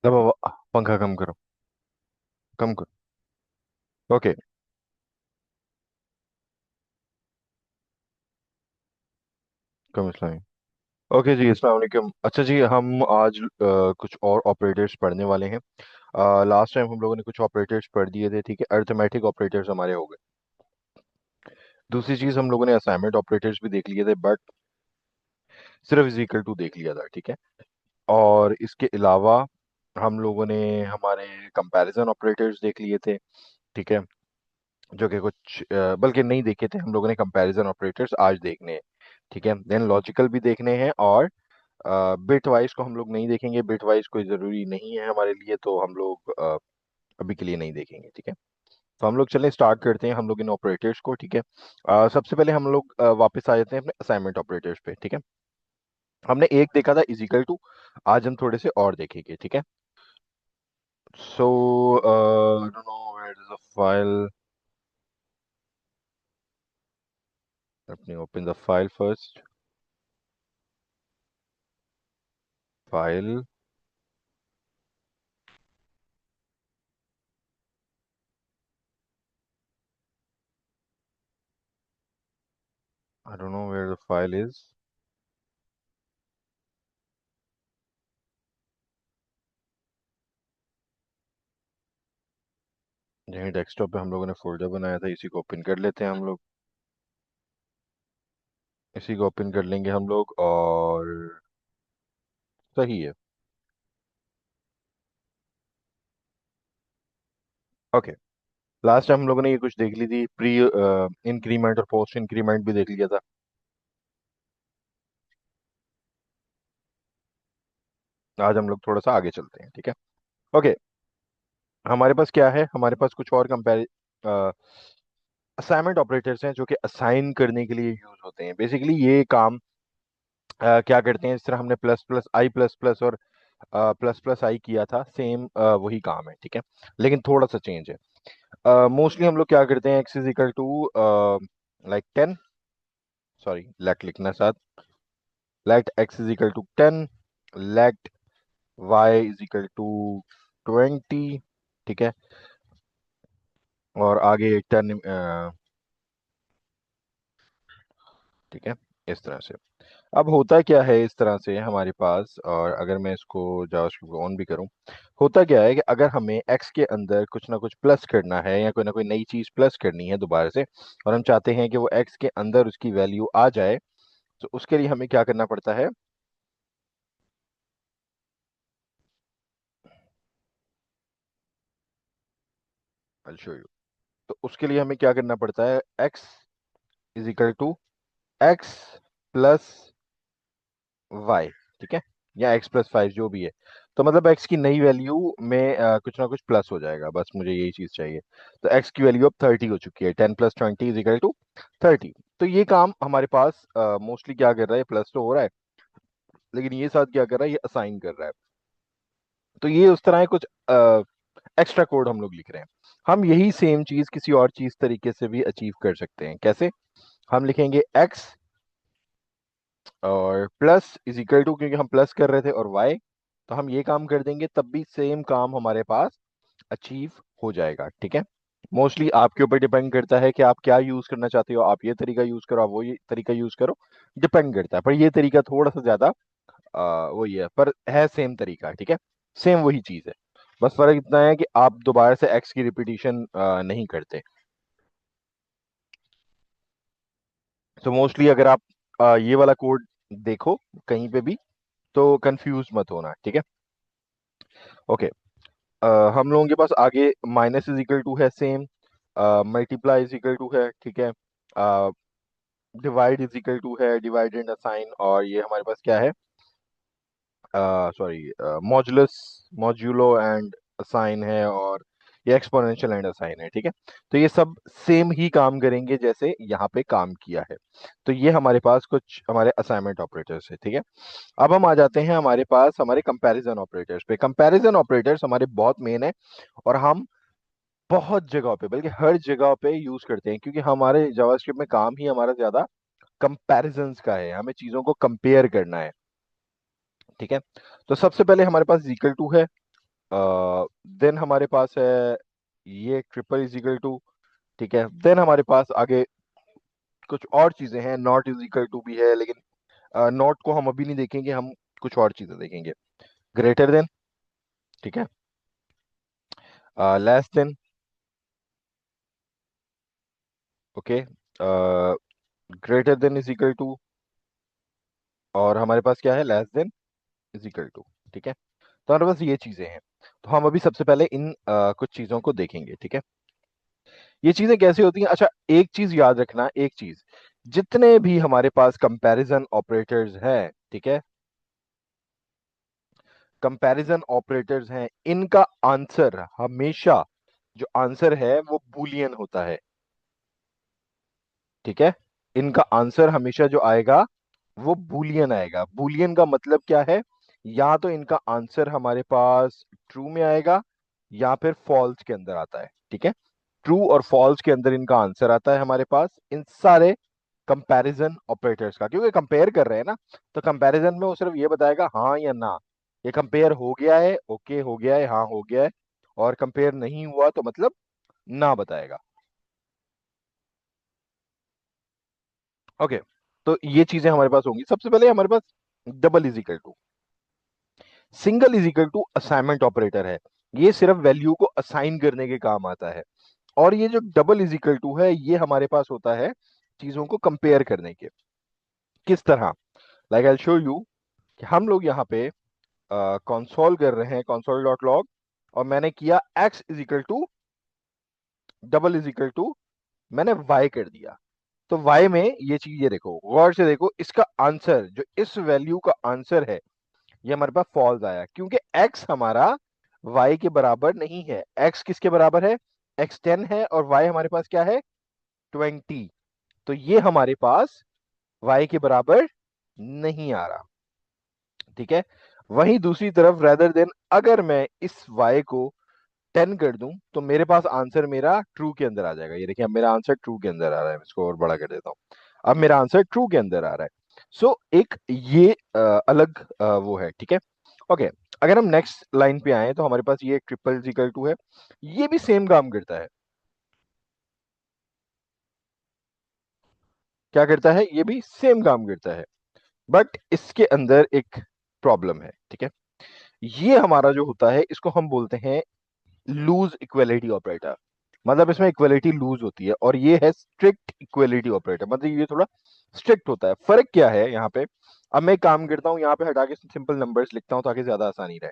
अब पंखा कम करो, कम करो। ओके। कम इस्लामी। ओके जी, अस्सलाम वालेकुम। अच्छा जी, हम आज कुछ और ऑपरेटर्स पढ़ने वाले हैं। लास्ट टाइम हम लोगों ने कुछ ऑपरेटर्स पढ़ दिए थे, ठीक है। अरिथमेटिक ऑपरेटर्स हमारे हो गए। दूसरी चीज, हम लोगों ने असाइनमेंट ऑपरेटर्स भी देख लिए थे, बट सिर्फ इज इक्वल टू देख लिया था, ठीक है। और इसके अलावा हम लोगों ने हमारे कंपैरिजन ऑपरेटर्स देख लिए थे, ठीक है। जो कि कुछ बल्कि नहीं देखे थे हम लोगों ने, कंपैरिजन ऑपरेटर्स आज देखने हैं, ठीक है। देन लॉजिकल भी देखने हैं, और बिट वाइज को हम लोग नहीं देखेंगे। बिट वाइज कोई ज़रूरी नहीं है हमारे लिए, तो हम लोग अभी के लिए नहीं देखेंगे, ठीक है। तो हम लोग चलें, स्टार्ट करते हैं हम लोग इन ऑपरेटर्स को, ठीक है। सबसे पहले हम लोग वापस आ जाते हैं अपने असाइनमेंट ऑपरेटर्स पे, ठीक है। हमने एक देखा था इजिकल टू, आज हम थोड़े से और देखेंगे, ठीक है। So I don't know where is the file. अपनी open the file first. File. I don't know where the file is. यहीं डेस्कटॉप पे हम लोगों ने फोल्डर बनाया था, इसी को ओपन कर लेते हैं हम लोग। इसी को ओपन कर लेंगे हम लोग, और सही है। ओके। लास्ट टाइम हम लोगों ने ये कुछ देख ली थी, प्री इंक्रीमेंट और पोस्ट इंक्रीमेंट भी देख लिया था। आज हम लोग थोड़ा सा आगे चलते हैं, ठीक है। ओके। हमारे पास क्या है, हमारे पास कुछ और कंपेयर असाइनमेंट ऑपरेटर्स हैं जो कि असाइन करने के लिए यूज होते हैं। बेसिकली ये काम क्या करते हैं, इस तरह हमने प्लस प्लस आई प्लस प्लस और प्लस प्लस आई किया था, सेम वही काम है, ठीक है। लेकिन थोड़ा सा चेंज है। मोस्टली हम लोग क्या करते हैं, x is equal to like 10, sorry let लिखना साथ। Let x is equal to 10, let y is equal to 20, ठीक है। और आगे 10, ठीक है, इस तरह से। अब होता क्या है इस तरह से हमारे पास, और अगर मैं इसको जावास्क्रिप्ट को ऑन भी करूं, होता क्या है कि अगर हमें एक्स के अंदर कुछ ना कुछ प्लस करना है, या कोई ना कोई नई चीज प्लस करनी है दोबारा से, और हम चाहते हैं कि वो एक्स के अंदर उसकी वैल्यू आ जाए, तो उसके लिए हमें क्या करना पड़ता है। I'll show you। तो उसके लिए हमें क्या करना पड़ता है, x is equal to x plus y, ठीक है, या एक्स प्लस 5 जो भी है। तो मतलब एक्स की नई वैल्यू में कुछ ना कुछ प्लस हो जाएगा, बस मुझे यही चीज चाहिए। तो एक्स की वैल्यू अब 30 हो चुकी है, 10 + 20 इज इक्वल टू 30। तो ये काम हमारे पास मोस्टली क्या कर रहा है, प्लस तो हो रहा है, लेकिन ये साथ क्या कर रहा है, ये असाइन कर रहा है। तो ये उस तरह है, कुछ एक्स्ट्रा कोड हम लोग लिख रहे हैं। हम यही सेम चीज किसी और चीज तरीके से भी अचीव कर सकते हैं। कैसे? हम लिखेंगे एक्स और प्लस इज इक्वल टू, क्योंकि हम प्लस कर रहे थे, और वाई। तो हम ये काम कर देंगे, तब भी सेम काम हमारे पास अचीव हो जाएगा, ठीक है। मोस्टली आपके ऊपर डिपेंड करता है कि आप क्या यूज करना चाहते हो। आप ये तरीका यूज करो, आप वो ये तरीका यूज करो, डिपेंड करता है। पर ये तरीका थोड़ा सा ज्यादा वही है, पर है सेम तरीका, ठीक है। सेम वही चीज है, बस फर्क इतना है कि आप दोबारा से एक्स की रिपीटिशन नहीं करते। तो मोस्टली अगर आप ये वाला कोड देखो कहीं पे भी, तो कंफ्यूज मत होना, ठीक है। ओके। हम लोगों के पास आगे माइनस इज इक्वल टू है same, multiply is equal to है, ठीक है। डिवाइड इज इक्वल टू है, डिवाइड एंड असाइन। और ये हमारे पास क्या है, sorry, modulus, modulo and assign है, और ये एक्सपोनेंशियल एंड असाइन है, ठीक है। तो ये सब सेम ही काम करेंगे जैसे यहाँ पे काम किया है। तो ये हमारे पास कुछ हमारे असाइनमेंट ऑपरेटर्स है, ठीक है। अब हम आ जाते हैं हमारे पास हमारे कंपैरिजन ऑपरेटर्स पे। कंपैरिजन ऑपरेटर्स हमारे बहुत मेन है, और हम बहुत जगह पे, बल्कि हर जगह पे यूज करते हैं, क्योंकि हमारे जावास्क्रिप्ट में काम ही हमारा ज्यादा कंपैरिजंस का है, हमें चीजों को कंपेयर करना है, ठीक है। तो सबसे पहले हमारे पास इक्वल टू है, देन हमारे पास है ये ट्रिपल इज इक्वल टू, ठीक है। देन हमारे पास आगे कुछ और चीजें हैं, नॉट इज इक्वल टू भी है, लेकिन नॉट को हम अभी नहीं देखेंगे, हम कुछ और चीजें देखेंगे। ग्रेटर देन, ठीक है। Less than, okay. Greater than is equal to, और हमारे पास क्या है, less than is equal to, ठीक है। तो हमारे पास ये चीजें हैं। तो हम अभी सबसे पहले इन कुछ चीजों को देखेंगे, ठीक है। ये चीजें कैसे होती हैं, अच्छा एक चीज याद रखना, एक चीज, जितने भी हमारे पास कंपैरिजन ऑपरेटर्स हैं, ठीक है, कंपैरिजन ऑपरेटर्स हैं, इनका आंसर हमेशा, जो आंसर है वो बूलियन होता है, ठीक है। इनका आंसर हमेशा जो आएगा वो बूलियन आएगा। बूलियन का मतलब क्या है, या तो इनका आंसर हमारे पास ट्रू में आएगा या फिर फॉल्स के अंदर आता है, ठीक है। ट्रू और फॉल्स के अंदर इनका आंसर आता है हमारे पास इन सारे कंपैरिजन ऑपरेटर्स का, क्योंकि कंपेयर कर रहे हैं ना। तो कंपैरिजन में वो सिर्फ ये बताएगा हाँ या ना, ये कंपेयर हो गया है, ओके हो गया है, हाँ हो गया है, और कंपेयर नहीं हुआ तो मतलब ना बताएगा। ओके, तो ये चीजें हमारे पास होंगी। सबसे पहले हमारे पास double is equal to, single is equal to assignment operator है। ये सिर्फ वैल्यू को असाइन करने के काम आता है। और ये जो डबल इज इक्वल टू है, ये हमारे पास होता है चीजों को कंपेयर करने के। किस तरह, लाइक आई शो यू, कि हम लोग यहाँ पे कंसोल कर रहे हैं, कंसोल डॉट लॉग, और मैंने किया x is equal to, double is equal to, मैंने y कर दिया। तो y में ये चीज, ये देखो गौर से देखो, इसका आंसर जो इस वैल्यू का आंसर है, ये हमारे पास फॉल्स आया, क्योंकि x हमारा y के बराबर नहीं है। x किसके बराबर है, x 10 है, और y हमारे पास क्या है, 20। तो ये हमारे पास y के बराबर नहीं आ रहा, ठीक है। वहीं दूसरी तरफ रेदर देन, अगर मैं इस y को 10 कर दूं, तो मेरे पास आंसर मेरा ट्रू के अंदर आ जाएगा। ये देखिए, अब मेरा आंसर ट्रू के अंदर आ रहा है। मैं इसको और बड़ा कर देता हूं, अब मेरा आंसर ट्रू के अंदर आ रहा है। सो एक ये अलग वो है, ठीक है। ओके, अगर हम नेक्स्ट लाइन पे आए, तो हमारे पास ये ट्रिपल इक्वल टू है, ये भी सेम काम करता है। क्या करता है, ये भी सेम काम करता है, बट इसके अंदर एक प्रॉब्लम है, ठीक है। ये हमारा जो होता है, इसको हम बोलते हैं लूज इक्वलिटी ऑपरेटर। मतलब इसमें इक्वलिटी लूज होती है, और ये है स्ट्रिक्ट इक्वलिटी ऑपरेटर, मतलब ये थोड़ा स्ट्रिक्ट होता है। फर्क क्या है यहाँ पे, अब मैं एक काम करता हूँ, यहाँ पे हटा के सिंपल नंबर्स लिखता हूँ ताकि ज्यादा आसानी रहे।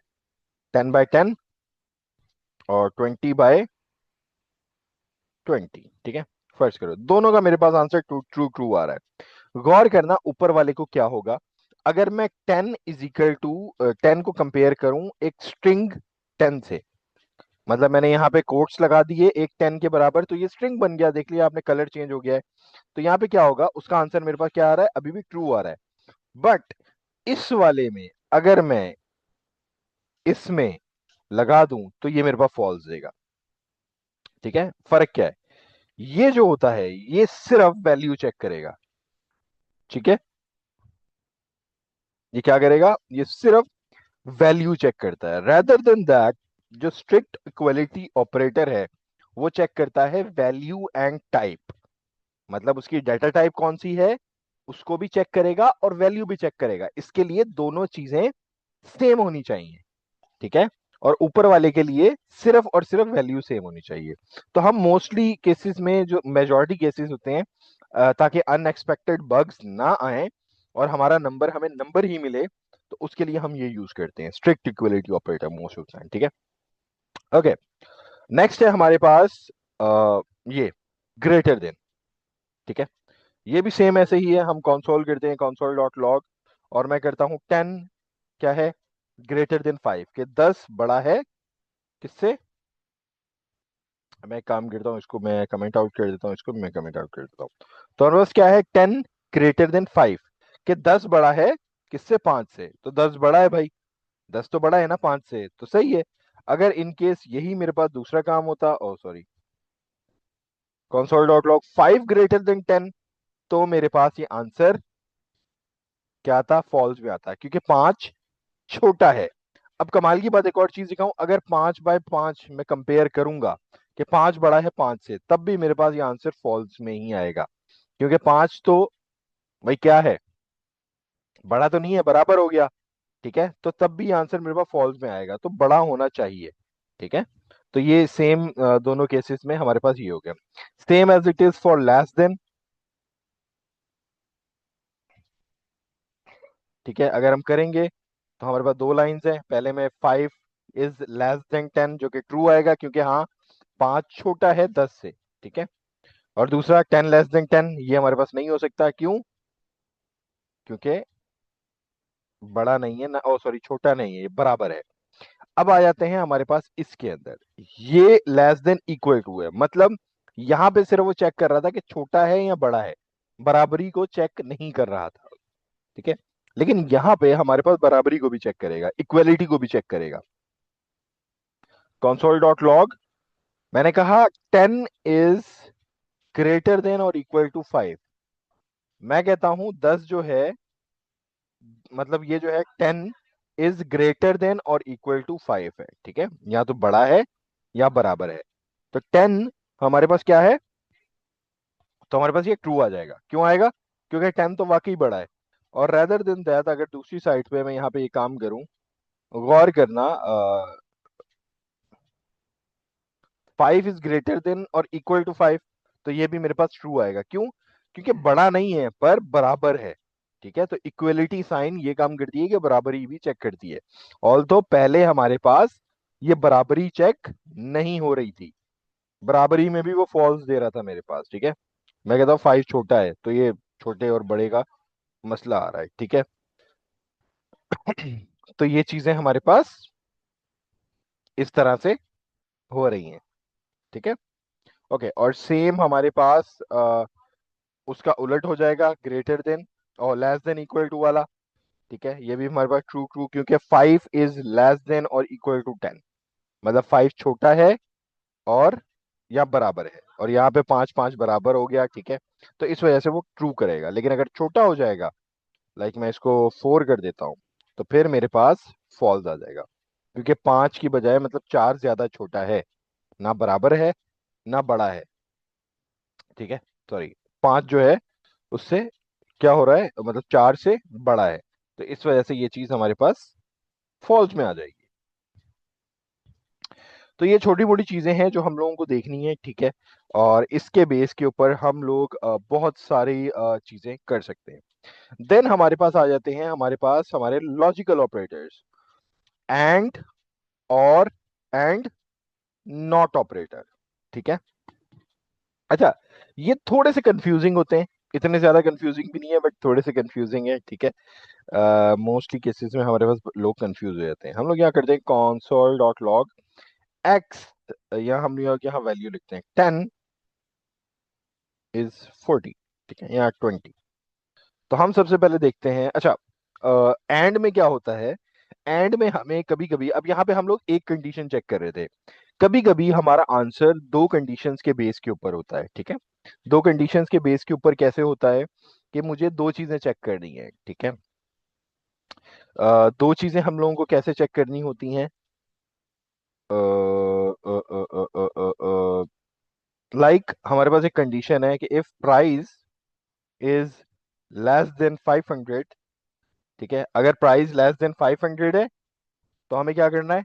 10/10 और 20/20, ठीक है। फर्स्ट करो, दोनों का मेरे पास आंसर ट्रू ट्रू ट्रू आ रहा है। गौर करना ऊपर वाले को क्या होगा, अगर मैं 10 को कंपेयर करूं एक स्ट्रिंग 10 से, मतलब मैंने यहाँ पे कोट्स लगा दिए एक 10 के बराबर, तो ये स्ट्रिंग बन गया, देख लिया आपने, कलर चेंज हो गया है। तो यहाँ पे क्या होगा, उसका आंसर मेरे पास क्या आ रहा है, अभी भी ट्रू आ रहा है। बट इस वाले में अगर मैं इसमें लगा दूं, तो ये मेरे पास फॉल्स देगा, ठीक है। फर्क क्या है, ये जो होता है ये सिर्फ वैल्यू चेक करेगा, ठीक है। ये क्या करेगा, ये सिर्फ वैल्यू चेक करता है। रेदर देन दैट, जो स्ट्रिक्ट इक्वलिटी ऑपरेटर है, वो चेक करता है वैल्यू एंड टाइप। मतलब उसकी डाटा टाइप कौन सी है, उसको भी चेक करेगा और वैल्यू भी चेक करेगा। इसके लिए दोनों चीजें सेम होनी चाहिए, ठीक है। और ऊपर वाले के लिए सिर्फ और सिर्फ वैल्यू सेम होनी चाहिए। तो हम मोस्टली केसेस में, जो मेजॉरिटी केसेस होते हैं, ताकि अनएक्सपेक्टेड बग्स ना आए और हमारा नंबर, हमें नंबर ही मिले, तो उसके लिए हम ये यूज करते हैं strict equality operator most of time, ठीक है। ओके, नेक्स्ट है हमारे पास ये ग्रेटर देन, ठीक है। ये भी सेम ऐसे ही है, हम कंसोल करते हैं कंसोल डॉट लॉग, और मैं करता हूं 10 क्या है, ग्रेटर देन 5, के 10 बड़ा है किससे। मैं एक काम करता हूँ, इसको मैं कमेंट आउट कर देता हूँ, इसको मैं कमेंट आउट कर देता हूँ। तो हमारे पास क्या है, 10 ग्रेटर देन 5, के 10 बड़ा है किससे, 5 से। तो 10 बड़ा है भाई, 10 तो बड़ा है ना 5 से, तो सही है। अगर इन केस यही मेरे पास दूसरा काम होता, oh sorry, console dot log 5 greater than 10, तो मेरे पास ये आंसर क्या आता, फॉल्स भी आता, क्योंकि 5 छोटा है। अब कमाल की बात एक और चीज दिखाऊं, अगर 5 बाय 5 मैं कंपेयर करूंगा कि 5 बड़ा है 5 से, तब भी मेरे पास ये आंसर फॉल्स में ही आएगा, क्योंकि 5 तो भाई क्या है, बड़ा तो नहीं है, बराबर हो गया। ठीक है, तो तब भी आंसर मेरे पास फॉल्स में आएगा, तो बड़ा होना चाहिए। ठीक है, तो ये सेम दोनों केसेस में हमारे पास ये हो गया। Same as it is for less than. ठीक है, अगर हम करेंगे तो हमारे पास दो लाइंस हैं। पहले में 5 इज लेस देन 10, जो कि ट्रू आएगा, क्योंकि हाँ 5 छोटा है 10 से। ठीक है, और दूसरा 10 <10, ये हमारे पास नहीं हो सकता, क्यों? क्योंकि बड़ा नहीं है ना, ओ सॉरी छोटा नहीं है, ये बराबर है। अब आ जाते हैं हमारे पास इसके अंदर, ये लेस देन इक्वल टू है, मतलब यहां पे सिर्फ वो चेक कर रहा था कि छोटा है या बड़ा है, बराबरी को चेक नहीं कर रहा था। ठीक है, लेकिन यहां पे हमारे पास बराबरी को भी चेक करेगा, इक्वलिटी को भी चेक करेगा। कंसोल डॉट लॉग, मैंने कहा 10 इज ग्रेटर देन और इक्वल टू 5। मैं कहता हूं 10 जो है, मतलब ये जो है 10 इज ग्रेटर देन और इक्वल टू 5 है। ठीक है, या तो बड़ा है या बराबर है। तो 10 हमारे पास क्या है, तो हमारे पास ये ट्रू आ जाएगा। क्यों आएगा? क्योंकि 10 तो वाकई बड़ा है। और रेदर देन दैट, अगर दूसरी साइड पे मैं यहाँ पे ये काम करूं, गौर करना, 5 इज ग्रेटर देन और इक्वल टू 5, तो ये भी मेरे पास ट्रू आएगा। क्यों? क्योंकि बड़ा नहीं है पर बराबर है। ठीक है, तो इक्वलिटी साइन ये काम करती है कि बराबरी भी चेक करती है। ऑल तो पहले हमारे पास ये बराबरी चेक नहीं हो रही थी, बराबरी में भी वो फॉल्स दे रहा था मेरे पास। ठीक है, मैं कहता हूँ 5 छोटा है, तो ये छोटे और बड़े का मसला आ रहा है। ठीक है, तो ये चीजें हमारे पास इस तरह से हो रही हैं। ठीक है, ओके, और सेम हमारे पास उसका उलट हो जाएगा, ग्रेटर देन और लेस देन इक्वल टू वाला। ठीक है, ये भी हमारे पास ट्रू ट्रू, क्योंकि 5 इज लेस देन और इक्वल टू 10, मतलब 5 छोटा है और या बराबर है, और यहाँ पे 5 5 बराबर हो गया। ठीक है, तो इस वजह से वो ट्रू करेगा। लेकिन अगर छोटा हो जाएगा, लाइक मैं इसको 4 कर देता हूँ, तो फिर मेरे पास फॉल्स आ जाएगा, क्योंकि 5 की बजाय मतलब 4 ज्यादा छोटा है, ना बराबर है ना बड़ा है। ठीक है, सॉरी, 5 जो है उससे क्या हो रहा है, मतलब 4 से बड़ा है, तो इस वजह से ये चीज हमारे पास फॉल्स में आ जाएगी। तो ये छोटी मोटी चीजें हैं जो हम लोगों को देखनी है। ठीक है, और इसके बेस के ऊपर हम लोग बहुत सारी चीजें कर सकते हैं। देन हमारे पास आ जाते हैं, हमारे पास हमारे लॉजिकल ऑपरेटर्स, एंड, और, एंड नॉट ऑपरेटर। ठीक है, अच्छा, ये थोड़े से कंफ्यूजिंग होते हैं, इतने ज्यादा कंफ्यूजिंग भी नहीं है, बट थोड़े से कंफ्यूजिंग है। ठीक है, मोस्टली केसेस में हमारे पास लोग कंफ्यूज हो जाते हैं। हम लोग यहाँ करते हैं console डॉट लॉग एक्स, यहाँ हम लोग यहाँ वैल्यू लिखते हैं 10 इज 40। ठीक है, यहाँ 20। तो हम सबसे पहले देखते हैं, अच्छा, एंड में क्या होता है, एंड में हमें कभी कभी, अब यहाँ पे हम लोग एक कंडीशन चेक कर रहे थे, कभी कभी हमारा आंसर दो कंडीशंस के बेस के ऊपर होता है। ठीक है, दो कंडीशंस के बेस के ऊपर कैसे होता है, कि मुझे दो चीजें चेक करनी है। ठीक है, दो चीजें हम लोगों को कैसे चेक करनी होती हैं, लाइक हमारे पास एक कंडीशन है कि if price is less than 500। ठीक है, अगर प्राइस लेस देन 500 है, तो हमें क्या करना है,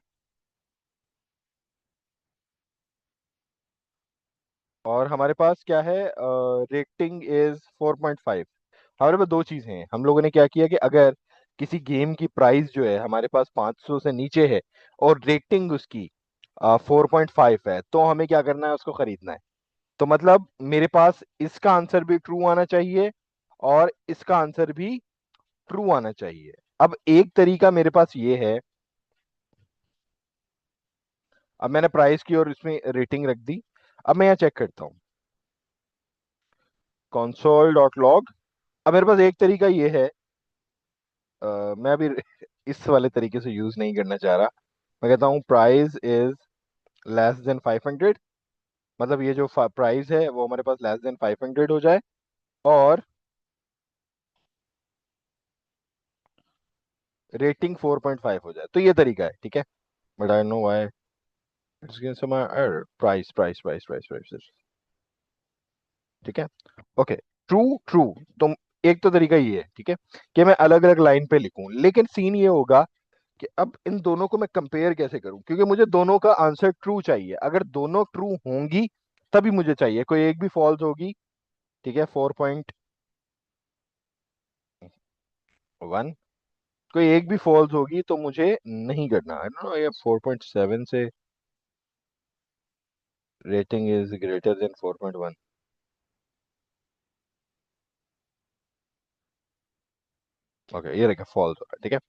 और हमारे पास क्या है, रेटिंग इज 4.5। हमारे पास दो चीजें हैं, हम लोगों ने क्या किया कि अगर किसी गेम की प्राइस जो है हमारे पास 500 से नीचे है और रेटिंग उसकी 4.5 है, तो हमें क्या करना है, उसको खरीदना है। तो मतलब मेरे पास इसका आंसर भी ट्रू आना चाहिए और इसका आंसर भी ट्रू आना चाहिए। अब एक तरीका मेरे पास ये है, अब मैंने प्राइस की और इसमें रेटिंग रख दी। अब मैं यहाँ चेक करता हूँ console डॉट लॉग। अब मेरे पास एक तरीका ये है, मैं अभी इस वाले तरीके से यूज नहीं करना चाह रहा। मैं कहता हूँ प्राइस इज लेस देन 500, मतलब ये जो प्राइस है वो हमारे पास लेस देन 500 हो जाए, और रेटिंग 4.5 हो जाए, तो ये तरीका है, ठीक है। But I know why it's given some error. Price price price price price, ठीक है। Okay, true true. तो एक तो तरीका ये है, ठीक है, कि मैं अलग अलग लाइन पे लिखूं, लेकिन सीन ये होगा कि अब इन दोनों को मैं कंपेयर कैसे करूं, क्योंकि मुझे दोनों का आंसर ट्रू चाहिए। अगर दोनों ट्रू होंगी तभी मुझे चाहिए, कोई एक भी फॉल्स होगी, ठीक है, 4.1, कोई एक भी फॉल्स होगी तो मुझे नहीं करना है ना। ये 4.7 से rating is greater than 4.1। Okay, ये देखा फॉल्स हो रहा है, ठीक है।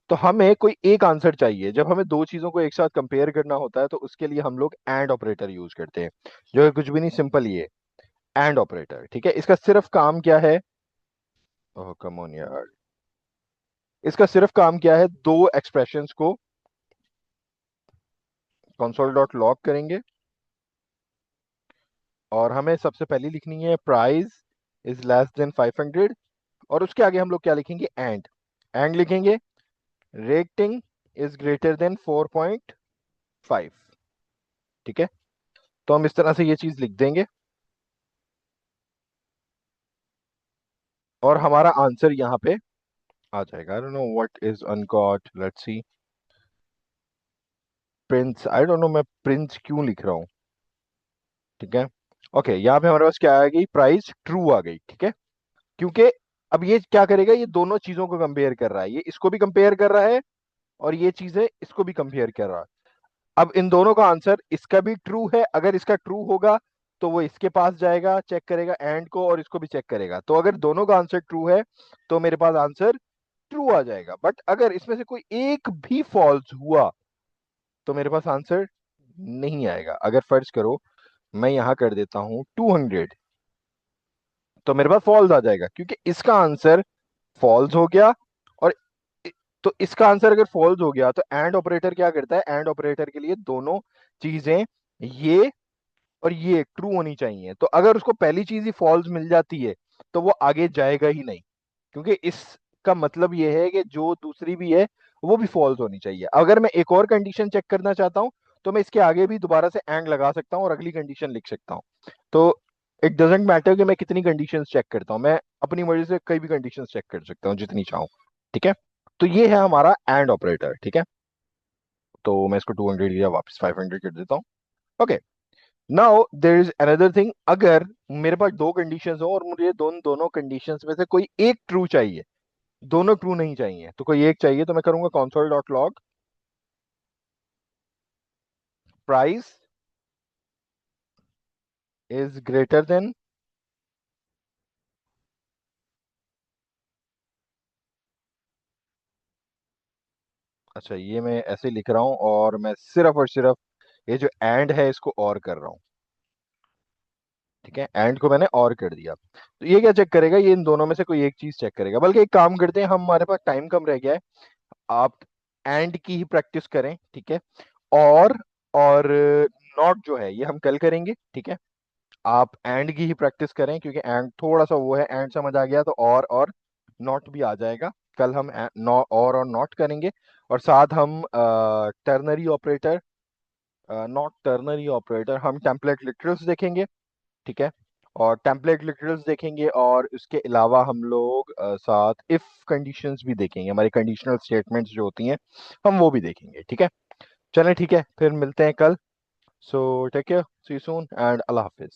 तो हमें कोई एक आंसर चाहिए। जब हमें दो चीजों को एक साथ कंपेयर करना होता है तो उसके लिए हम लोग एंड ऑपरेटर यूज करते हैं, जो है कुछ भी नहीं, सिंपल ये एंड ऑपरेटर, ठीक है। इसका सिर्फ काम क्या है, ओह कम ऑन यार, इसका सिर्फ काम क्या है, दो एक्सप्रेशंस को कंसोल डॉट लॉग करेंगे, और हमें सबसे पहली लिखनी है प्राइस इज लेस देन 500, और उसके आगे हम लोग क्या लिखेंगे, एंड एंड लिखेंगे रेटिंग इज ग्रेटर देन 4.5, ठीक है। तो हम इस तरह से ये चीज लिख देंगे, और हमारा आंसर यहाँ पे आ जाएगा। I don't know what is अनगॉट, let's see, prince, I don't know मैं प्रिंस क्यों लिख रहा हूँ, ठीक है। ओके, यहाँ पे हमारे पास क्या आ गई, प्राइस ट्रू आ गई, ठीक है। क्योंकि अब ये क्या करेगा, ये दोनों चीजों को कंपेयर कर रहा है, ये इसको भी कंपेयर कर रहा है और ये चीजें इसको भी कंपेयर कर रहा है। अब इन दोनों का आंसर, इसका भी ट्रू है, अगर इसका ट्रू होगा तो वो इसके पास जाएगा, चेक करेगा एंड को, और इसको भी चेक करेगा। तो अगर दोनों का आंसर ट्रू है तो मेरे पास आंसर ट्रू आ जाएगा। बट अगर इसमें से कोई एक भी फॉल्स हुआ तो मेरे पास आंसर नहीं आएगा। अगर फर्ज करो मैं यहां कर देता हूं 200, तो मेरे पास फॉल्स आ जाएगा, क्योंकि इसका आंसर फॉल्स हो गया। और इ- तो इसका आंसर अगर फॉल्स हो गया तो एंड ऑपरेटर क्या करता है, एंड ऑपरेटर के लिए दोनों चीजें, ये और ये ट्रू होनी चाहिए। तो अगर उसको पहली चीज ही फॉल्स मिल जाती है तो वो आगे जाएगा ही नहीं, क्योंकि इसका मतलब ये है कि जो दूसरी भी है वो भी फॉल्स होनी चाहिए। अगर मैं एक और कंडीशन चेक करना चाहता हूं तो मैं इसके आगे भी दोबारा से एंड लगा सकता हूं और अगली कंडीशन लिख सकता हूं। तो इट डजेंट मैटर कि मैं कितनी कंडीशंस चेक करता हूं, मैं अपनी मर्जी से कई भी कंडीशंस चेक कर सकता हूं जितनी चाहूं, ठीक है। तो ये है हमारा एंड ऑपरेटर, ठीक है। तो मैं इसको 200 या वापस 500 कर देता हूँ। Okay, now there is another thing. अगर मेरे पास दो कंडीशंस हो और मुझे दोनों दोनों कंडीशंस में से कोई एक ट्रू चाहिए, दोनों ट्रू नहीं चाहिए, तो कोई एक चाहिए, तो मैं करूंगा console dot log price is greater than, अच्छा ये मैं ऐसे लिख रहा हूं, और मैं सिर्फ और सिर्फ ये जो एंड है इसको और कर रहा हूं, ठीक है। एंड को मैंने और कर दिया। तो ये क्या चेक करेगा, ये इन दोनों में से कोई एक चीज चेक करेगा। बल्कि एक काम करते हैं, हम हमारे पास टाइम कम रह गया है, आप एंड की ही प्रैक्टिस करें, ठीक है। और नॉट जो है ये हम कल करेंगे, ठीक है। आप एंड की ही प्रैक्टिस करें, क्योंकि एंड थोड़ा सा वो है, एंड समझ आ गया तो और नॉट भी आ जाएगा। कल हम और नॉट करेंगे, और साथ हम ternary operator, not ternary operator, हम टेम्पलेट लिटरल्स देखेंगे, ठीक है। और टेम्पलेट लिटरल्स देखेंगे, और उसके अलावा हम लोग साथ इफ कंडीशंस भी देखेंगे, हमारी कंडीशनल स्टेटमेंट्स जो होती हैं हम वो भी देखेंगे, ठीक है। चलें, ठीक है, फिर मिलते हैं कल। So take care, see you soon, and अल्लाह हाफिज।